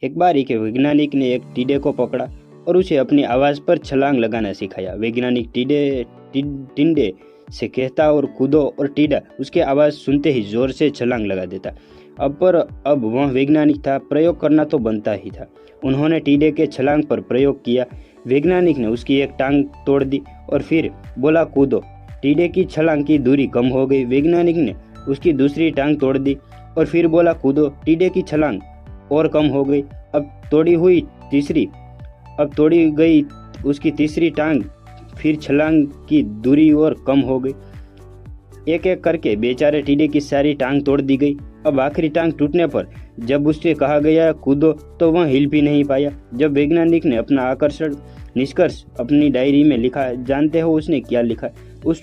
एक बार एक वैज्ञानिक ने एक टीडे को पकड़ा और उसे अपनी आवाज़ पर छलांग लगाना सिखाया। वैज्ञानिक टिंडे से कहता और कूदो, और टीडा उसकी आवाज़ सुनते ही जोर से छलांग लगा देता। अब वह वैज्ञानिक था, प्रयोग करना तो बनता ही था। उन्होंने टीडे के छलांग पर प्रयोग किया। वैज्ञानिक ने उसकी एक टांग तोड़ दी और फिर बोला कूदो। टीडे की छलांग की दूरी कम हो गई। वैज्ञानिक ने उसकी दूसरी टांग तोड़ दी और फिर बोला कूदो। टीडे की छलांग और कम हो गई। अब तोड़ी गई उसकी तीसरी टांग, फिर छलांग की दूरी और कम हो गई। एक एक करके बेचारे टीडे की सारी टांग तोड़ दी गई। अब आखिरी टांग टूटने पर जब उससे कहा गया कूदो तो वह हिल भी नहीं पाया। जब वैज्ञानिक ने अपना निष्कर्ष अपनी डायरी में लिखा, जानते हो उसने क्या लिखा? उस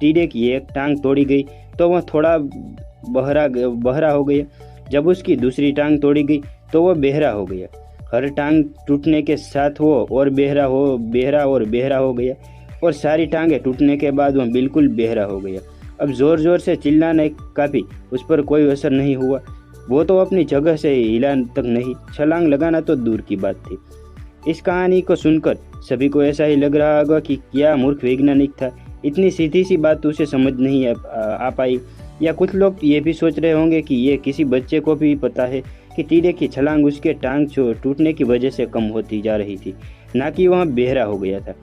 टीडे की एक टांग तोड़ी गई तो वह थोड़ा बहरा हो गया। जब उसकी दूसरी टांग तोड़ी गई तो वह बेहरा हो गया। हर टांग टूटने के साथ वो और बेहरा हो गया, और सारी टांगें टूटने के बाद वह बिल्कुल बेहरा हो गया। अब जोर जोर से चिल्लाने का भी उस पर कोई असर नहीं हुआ। वो तो अपनी जगह से हिला तक नहीं, छलांग लगाना तो दूर की बात थी। इस कहानी को सुनकर सभी को ऐसा ही लग रहा होगा कि क्या मूर्ख वैज्ञानिक था, इतनी सीधी सी बात उसे समझ नहीं आ पाई। या कुछ लोग ये भी सोच रहे होंगे कि ये किसी बच्चे को भी पता है कि टीडे की छलांग उसके टांग टूटने की वजह से कम होती जा रही थी, ना कि वह बेहरा हो गया था।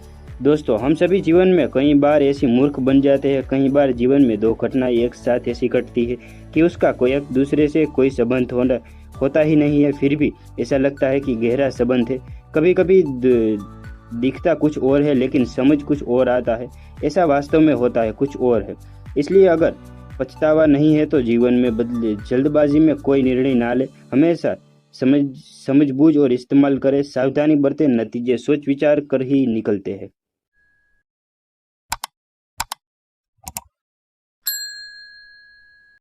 दोस्तों, हम सभी जीवन में कई बार ऐसी मूर्ख बन जाते हैं। कई बार जीवन में दो घटनाएं एक साथ ऐसी घटती है कि उसका कोई एक दूसरे से कोई संबंध होता ही नहीं है, फिर भी ऐसा लगता है कि गहरा संबंध है। कभी कभी दिखता कुछ और है लेकिन समझ कुछ और आता है। ऐसा वास्तव में होता है, कुछ और है। इसलिए अगर पछतावा नहीं है तो जीवन में बदले, जल्दबाजी में कोई निर्णय ना ले। हमेशा समझबूझ और इस्तेमाल करें, सावधानी बरतें, नतीजे सोच विचार कर ही निकलते हैं।